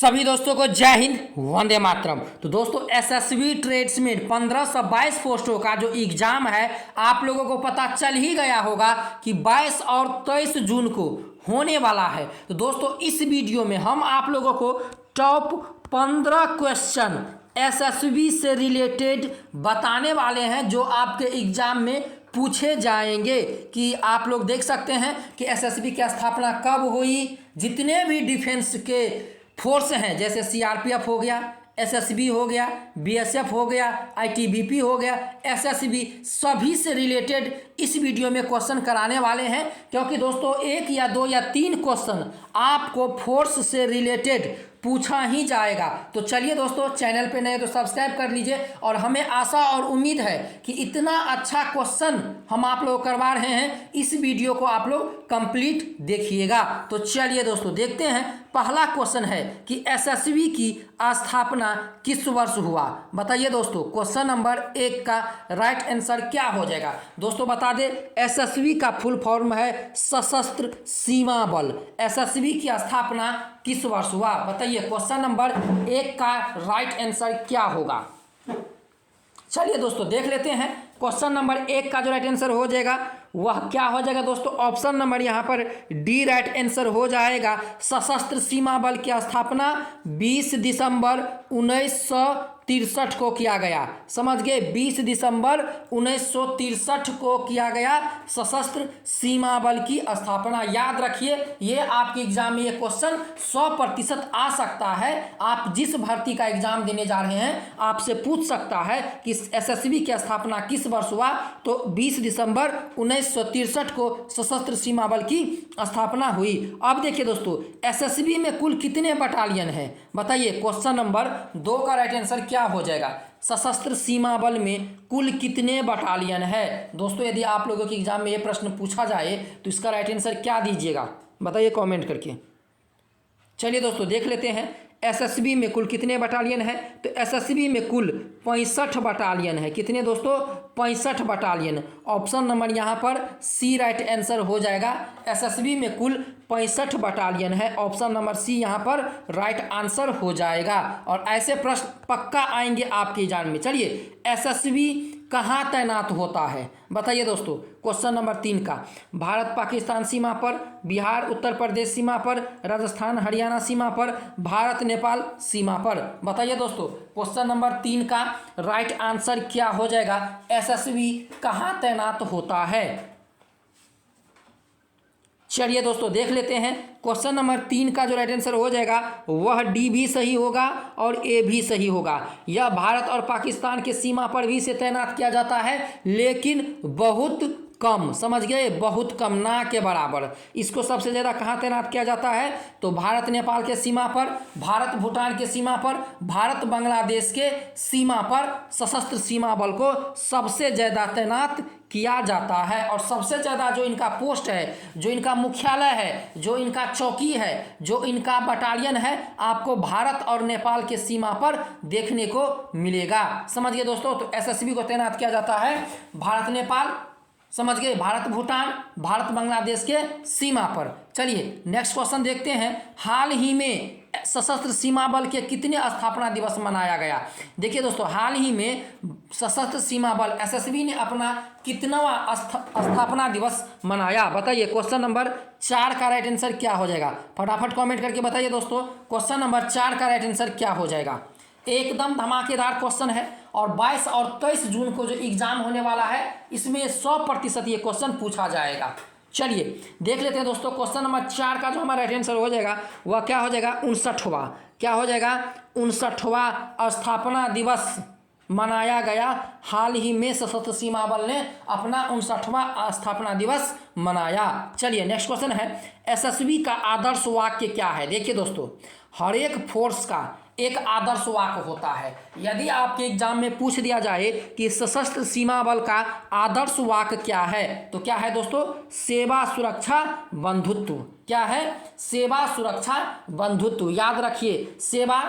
सभी दोस्तों को जय हिंद, वंदे मातरम। तो दोस्तों एसएसबी ट्रेड्समैन 1522 पोस्टों का जो एग्जाम है आप लोगों को पता चल ही गया होगा कि 22 और 23 जून को होने वाला है। तो दोस्तों इस वीडियो में हम आप लोगों को टॉप 15 क्वेश्चन एसएसबी से रिलेटेड बताने वाले हैं जो आपके एग्जाम में पूछे जाएंगे। कि आप लोग देख सकते हैं कि एसएसबी की स्थापना कब हुई, जितने भी डिफेंस के फोर्स हैं जैसे सीआरपीएफ हो गया, एसएसबी हो गया, बीएसएफ हो गया, आईटीबीपी हो गया, एसएसबी, सभी से रिलेटेड इस वीडियो में क्वेश्चन कराने वाले हैं। क्योंकि दोस्तों एक या दो या तीन क्वेश्चन आपको फोर्स से रिलेटेड पूछा ही जाएगा। तो चलिए दोस्तों, चैनल पे नए तो सब्सक्राइब कर लीजिए। और हमें आशा और उम्मीद है कि इतना अच्छा क्वेश्चन हम आप लोग करवा रहे हैं, इस वीडियो को आप लोग कंप्लीट देखिएगा। तो चलिए दोस्तों देखते हैं। पहला क्वेश्चन है कि एसएसबी की स्थापना किस वर्ष हुआ। बताइए दोस्तों, क्वेश्चन नंबर 1 का राइट आंसर क्या हो जाएगा। दोस्तों बता दें, एसएसबी का फुल फॉर्म है सशस्त्र सीमा बल। एसएसबी की स्थापना किस वर्ष हुआ। बताइए क्वेश्चन नंबर 1 का राइट आंसर क्या होगा। चलिए दोस्तों देख लेते हैं। क्वेश्चन नंबर 1 का जो राइट आंसर हो जाएगा वह क्या हो जाएगा दोस्तों। ऑप्शन नंबर यहाँ पर डी राइट आंसर हो जाएगा। सशस्त्र सीमा बल की स्थापना 20 दिसंबर 1963 को किया गया। समझ गए, 20 दिसंबर 1963 को किया गया सशस्त्र सीमा बल की स्थापना। याद रखिए, ये आपके एग्जाम में ये क्वेश्चन 100% आ सकता है। आप जिस भर्ती का एग्जाम देने जा रहे हैं आपसे पूछ सकता है कि एसएसबी की स्थापना किस वर्ष हुआ। तो 20 दिसंबर 1963 को सशस्त्र सीमा बल की स्थापना हुई। अब देखिए दोस्तों, एसएसबी में कुल कितने बटालियन हैं। बताइए क्वेश्चन नंबर 2 का राइट आंसर क्या हो जाएगा। सशस्त्र सीमा बल में कुल कितने बटालियन है। दोस्तों यदि आप लोगों के एग्जाम में ये प्रश्न पूछा जाए तो इसका राइट आंसर क्या दीजिएगा, बताइए कमेंट करके। चलिए दोस्तों देख लेते हैं एसएसबी में कुल कितने बटालियन है। तो एसएसबी में कुल 65 बटालियन है। कितने दोस्तों, 65 बटालियन। ऑप्शन नंबर यहाँ पर सी राइट आंसर हो जाएगा। एसएसबी में कुल 65 बटालियन है। ऑप्शन नंबर सी यहाँ पर राइट आंसर हो जाएगा। और ऐसे प्रश्न पक्का आएंगे आपके एग्जाम में। चलिए, एसएसबी कहाँ तैनात होता है। बताइए दोस्तों क्वेश्चन नंबर 3 का। भारत पाकिस्तान सीमा पर, बिहार उत्तर प्रदेश सीमा पर, राजस्थान हरियाणा सीमा पर, भारत नेपाल सीमा पर। बताइए दोस्तों क्वेश्चन नंबर 3 का राइट आंसर क्या हो जाएगा। एसएसबी कहाँ तैनात होता है। चलिए दोस्तों देख लेते हैं। क्वेश्चन नंबर 3 का जो राइट आंसर हो जाएगा वह डी भी सही होगा और ए भी सही होगा। यह भारत और पाकिस्तान के सीमा पर भी से तैनात किया जाता है, लेकिन बहुत कम। समझ गए, बहुत कम, ना के बराबर। इसको सबसे ज़्यादा कहाँ तैनात किया जाता है तो भारत नेपाल के सीमा पर, भारत भूटान के सीमा पर, भारत बांग्लादेश के सीमा पर सशस्त्र सीमा बल को सबसे ज़्यादा तैनात किया जाता है। और सबसे ज़्यादा जो इनका पोस्ट है, जो इनका मुख्यालय है, जो इनका चौकी है, जो इनका बटालियन है, आपको भारत और नेपाल के सीमा पर देखने को मिलेगा। समझ गए दोस्तों। तो एसएसबी को तैनात किया जाता है भारत नेपाल, समझ गए, भारत भूटान, भारत बांग्लादेश के सीमा पर। चलिए नेक्स्ट क्वेश्चन देखते हैं। हाल ही में सशस्त्र सीमा बल के कितने स्थापना दिवस मनाया गया। देखिए दोस्तों, हाल ही में सशस्त्र सीमा बल एसएसबी ने अपना कितनावा स्थापना दिवस मनाया। बताइए क्वेश्चन नंबर 4 का राइट आंसर क्या हो जाएगा। फटाफट कमेंट करके बताइए दोस्तों क्वेश्चन नंबर 4 का राइट आंसर क्या हो जाएगा। एकदम धमाकेदार क्वेश्चन है और 22 और 23 जून को जो एग्जाम होने वाला है इसमें 100% ये क्वेश्चन पूछा जाएगा। चलिए देख लेते हैं दोस्तों। क्वेश्चन नंबर 4 का जो हमारा राइट आंसर हो जाएगा वह क्या हो जाएगा, 59वां। क्या हो जाएगा, 59वां स्थापना दिवस मनाया गया। हाल ही में सशस्त्र सीमा बल ने अपना 59वां स्थापना दिवस मनाया। चलिए नेक्स्ट क्वेश्चन है, एसएसबी का आदर्श वाक्य क्या है। देखिए दोस्तों, हर एक फोर्स का एक आदर्श वाक्य होता है। यदि आपके एग्जाम में पूछ दिया जाए कि सशस्त्र सीमा बल का आदर्श वाक्य क्या है तो क्या है दोस्तों, सेवा सुरक्षा बंधुत्व। क्या है, सेवा सुरक्षा बंधुत्व। याद रखिए, सेवा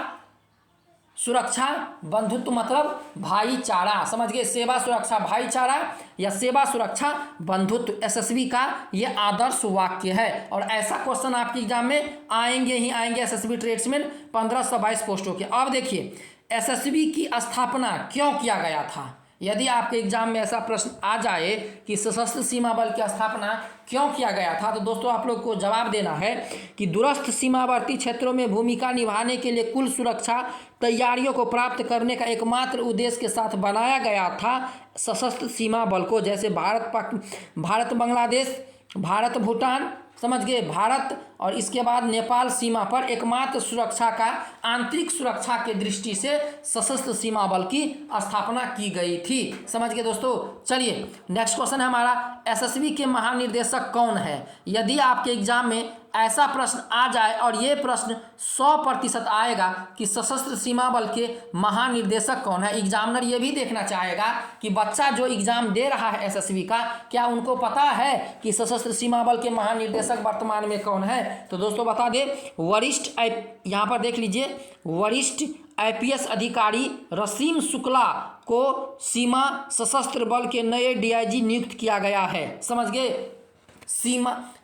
सुरक्षा बंधुत्व मतलब भाईचारा, समझ गए, सेवा सुरक्षा भाईचारा या सेवा सुरक्षा बंधुत्व एसएसबी का ये आदर्श वाक्य है। और ऐसा क्वेश्चन आपके एग्जाम में आएंगे ही आएंगे एसएसबी ट्रेड्समैन 1522 पोस्टों के। अब देखिए एसएसबी की स्थापना क्यों किया गया था, यदि आपके एग्जाम में ऐसा प्रश्न आ जाए कि सशस्त्र सीमा बल की स्थापना क्यों किया गया था, तो दोस्तों आप लोग को जवाब देना है कि दूरस्थ सीमावर्ती क्षेत्रों में भूमिका निभाने के लिए कुल सुरक्षा तैयारियों को प्राप्त करने का एकमात्र उद्देश्य के साथ बनाया गया था सशस्त्र सीमा बल को। जैसे भारत बांग्लादेश, भारत भूटान, समझ गए, भारत और इसके बाद नेपाल सीमा पर एकमात्र सुरक्षा का आंतरिक सुरक्षा के दृष्टि से सशस्त्र सीमा बल की स्थापना की गई थी। समझ गए दोस्तों। चलिए नेक्स्ट क्वेश्चन है हमारा, एसएसबी के महानिर्देशक कौन है। यदि आपके एग्जाम में ऐसा प्रश्न आ जाए और ये प्रश्न 100% आएगा कि सशस्त्र सीमा बल के महानिर्देशक कौन है, एग्जामिनर ये भी देखना चाहेगा कि बच्चा जो एग्जाम दे रहा है एसएसबी का, क्या उनको पता है कि सशस्त्र सीमा बल के महानिर्देशक वर्तमान में कौन है। तो दोस्तों बता दें, वरिष्ठ यहाँ पर देख लीजिए, वरिष्ठ आईपीएस अधिकारी रसीम शुक्ला को सीमा सशस्त्र बल के नए डीआईजी नियुक्त किया गया है। समझ गए,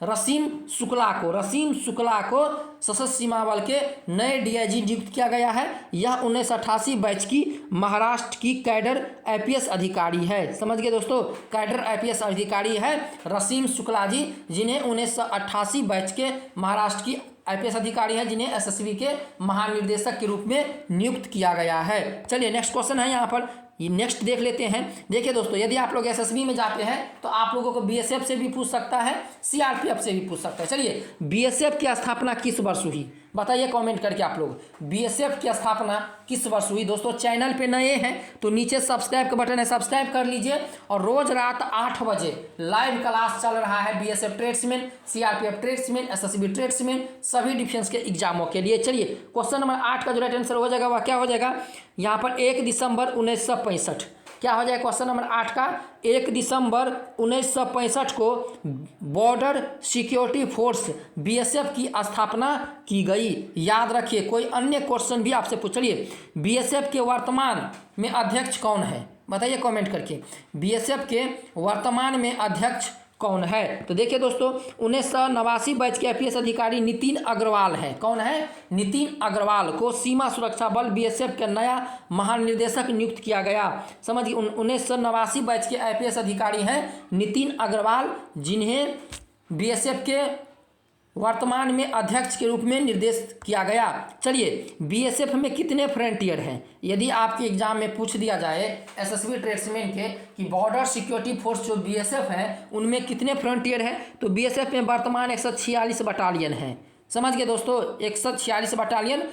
रसीम शुक्ला को सशस्त्र सीमा बल के नए डीआईजी नियुक्त किया गया है। यह 1988 बैच की महाराष्ट्र की कैडर आईपीएस अधिकारी है। समझ गए दोस्तों, कैडर आईपीएस अधिकारी है रसीम शुक्ला जी, जिन्हें 1988 बैच के महाराष्ट्र की आईपीएस अधिकारी है, जिन्हें एसएसबी के महानिर्देशक के रूप में नियुक्त किया गया है। चलिए नेक्स्ट क्वेश्चन है यहाँ पर, ये नेक्स्ट देख लेते हैं। देखिए दोस्तों, यदि आप लोग एसएसबी में जाते हैं तो आप लोगों को बीएसएफ से भी पूछ सकता है, सीआरपीएफ से भी पूछ सकता है। चलिए बीएसएफ की स्थापना किस वर्ष हुई, बताइए कमेंट करके आप लोग, बीएसएफ की स्थापना किस वर्ष हुई। दोस्तों चैनल पे नए हैं तो नीचे सब्सक्राइब का बटन है, सब्सक्राइब कर लीजिए। और रोज रात 8 बजे लाइव क्लास चल रहा है BSF tradesman, CRPF tradesman, SSB tradesman, सभी डिफेंस के एग्जामों के लिए। चलिए क्वेश्चन नंबर 8 का जो राइट आंसर हो जाएगा वह क्या हो जाएगा, यहाँ पर 1 दिसंबर 1965। क्या हो जाएगा क्वेश्चन नंबर 8 का, 1 दिसंबर 1965 को बॉर्डर सिक्योरिटी फोर्स बीएसएफ की स्थापना की गई। याद रखिए, कोई अन्य क्वेश्चन भी आपसे पूछ, चलिए बीएसएफ के वर्तमान में अध्यक्ष कौन है, बताइए कमेंट करके, बीएसएफ के वर्तमान में अध्यक्ष कौन है। तो देखिए दोस्तों 1989 बैच के आईपीएस अधिकारी नितिन अग्रवाल है। कौन है, नितिन अग्रवाल को सीमा सुरक्षा बल बीएसएफ का नया महानिर्देशक नियुक्त किया गया। समझिए 1989 बैच के आईपीएस अधिकारी हैं नितिन अग्रवाल, जिन्हें बीएसएफ के वर्तमान में अध्यक्ष के रूप में निर्देश किया गया। चलिए बीएसएफ में कितने फ्रंटियर हैं, यदि आपके एग्जाम में पूछ दिया जाए एसएसबी ट्रेड्समैन के कि बॉर्डर सिक्योरिटी फोर्स जो बीएसएफ है उनमें कितने फ्रंटियर हैं, तो बीएसएफ में वर्तमान 146 बटालियन हैं। समझ गए दोस्तों, 146 बटालियन,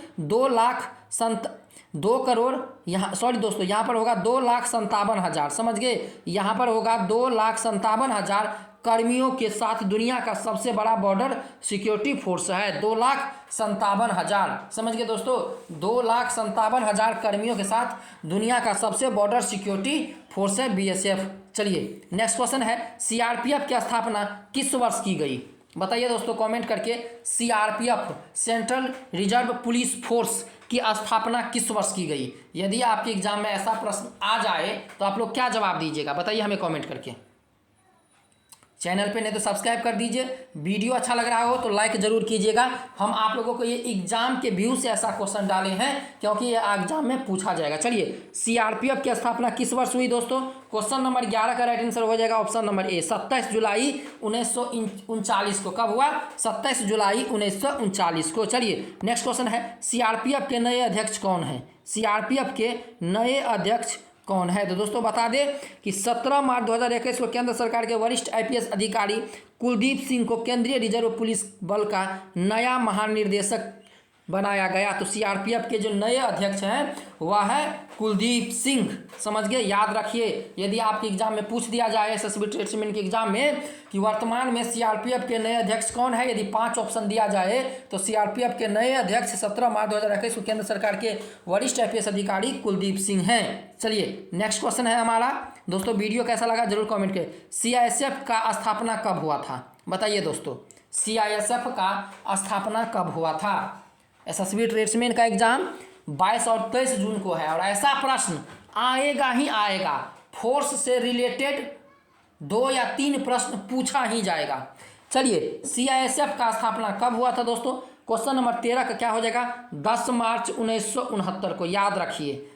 2 करोड़ यहाँ, सॉरी दोस्तों यहाँ पर होगा 2,57,000। समझ गए, यहाँ पर होगा 2,57,000 कर्मियों के साथ दुनिया का सबसे बड़ा बॉर्डर सिक्योरिटी फोर्स है, 2,57,000। समझ गए दोस्तों, 2,57,000 कर्मियों के साथ दुनिया का सबसे बॉर्डर सिक्योरिटी फोर्स है बीएसएफ। चलिए नेक्स्ट क्वेश्चन है, सीआरपीएफ की स्थापना किस वर्ष की गई, बताइए दोस्तों कमेंट करके, CRPF central reserve police force की स्थापना किस वर्ष की गई। यदि आपके एग्जाम में ऐसा प्रश्न आ जाए तो आप लोग क्या जवाब दीजिएगा, बताइए हमें कमेंट करके। चैनल पे नहीं तो सब्सक्राइब कर दीजिए, वीडियो अच्छा लग रहा हो तो लाइक जरूर कीजिएगा। हम आप लोगों को ये एग्जाम के व्यू से ऐसा क्वेश्चन डाले हैं क्योंकि ये एग्जाम में पूछा जाएगा। चलिए सीआरपीएफ की स्थापना किस वर्ष हुई दोस्तों, क्वेश्चन नंबर 11 का राइट आंसर हो जाएगा ऑप्शन नंबर ए, 27 जुलाई 1939 को। कब हुआ, 27 जुलाई 1939 को। चलिए नेक्स्ट क्वेश्चन है, सीआरपीएफ के नए अध्यक्ष कौन है, सीआरपीएफ के नए अध्यक्ष कौन है। तो दोस्तों बता दें कि 17 मार्च 2021 को केंद्र सरकार के वरिष्ठ आईपीएस अधिकारी कुलदीप सिंह को केंद्रीय रिजर्व पुलिस बल का नया महानिर्देशक बनाया गया। तो सीआरपीएफ के जो नए अध्यक्ष हैं वह है कुलदीप सिंह। समझ गए, याद रखिए, यदि आपके एग्जाम में पूछ दिया जाए एसएसबी ट्रेड्समैन के एग्जाम में कि वर्तमान में सीआरपीएफ के नए अध्यक्ष कौन है, यदि 5 ऑप्शन दिया जाए तो सीआरपीएफ के नए अध्यक्ष 17 मार्च 2021 को केंद्र सरकार के वरिष्ठ आईपीएस अधिकारी कुलदीप सिंह हैं। चलिए नेक्स्ट क्वेश्चन है हमारा दोस्तों, वीडियो कैसा लगा जरूर कमेंट करें। सीआईएसएफ का स्थापना कब हुआ था, बताइए दोस्तों, सीआईएसएफ का स्थापना कब हुआ था। एसएसबी ट्रेड्समैन का एग्जाम 22 और 23 जून को है। और ऐसा प्रश्न आएगा ही आएगा, फोर्स से रिलेटेड 2 या 3 प्रश्न पूछा ही जाएगा। चलिए, सीआईएसएफ का स्थापना कब हुआ था दोस्तों? क्वेश्चन नंबर 13 का क्या हो जाएगा? 10 मार्च 1969 को। याद रखिए,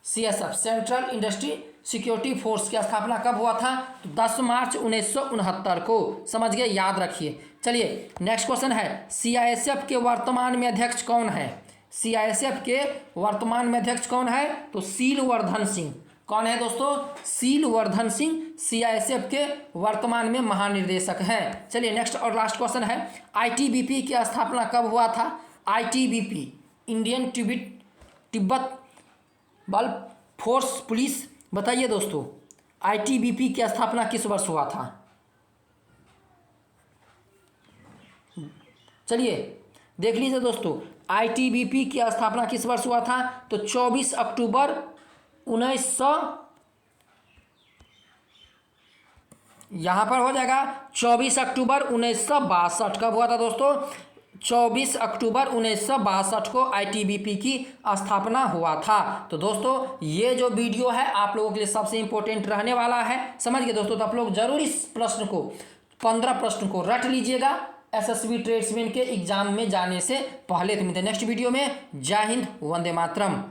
CSF central industry security force की स्थापना कब हुआ था? तो 10 मार्च 1969 को। समझ गए, याद रखिए। चलिए नेक्स्ट क्वेश्चन है, सीआईएसएफ के वर्तमान में अध्यक्ष कौन है? सीआईएसएफ के वर्तमान में अध्यक्ष कौन है? तो सीलवर्धन सिंह। कौन है दोस्तों? सीलवर्धन सिंह सीआईएसएफ के वर्तमान में महानिर्देशक हैं। चलिए नेक्स्ट और लास्ट क्वेश्चन है, आईटीबीपी की स्थापना कब हुआ था? आईटीबीपी इंडियन तिब्बत बल फोर्स पुलिस। बताइए दोस्तों, आईटीबीपी की स्थापना किस वर्ष हुआ था? चलिए देख लीजिए दोस्तों, आईटीबीपी की स्थापना किस वर्ष हुआ था? तो 24 अक्टूबर 1900, यहाँ पर हो जाएगा 24 अक्टूबर 1962। कब हुआ था दोस्तों? 24 अक्टूबर 1962 को आईटीबीपी की स्थापना हुआ था। तो दोस्तों ये जो वीडियो है आप लोगों के लिए सबसे इंपॉर्टेंट रहने वाला है, समझ गए दोस्तों? तो आप लोग जरूर इस प्रश्न को, 15 प्रश्न को रट लीजिएगा एसएसबी ट्रेड्समैन के एग्जाम में जाने से पहले। तो मिलते हैं नेक्स्ट वीडियो में। जय हिंद, वंदे मातरम।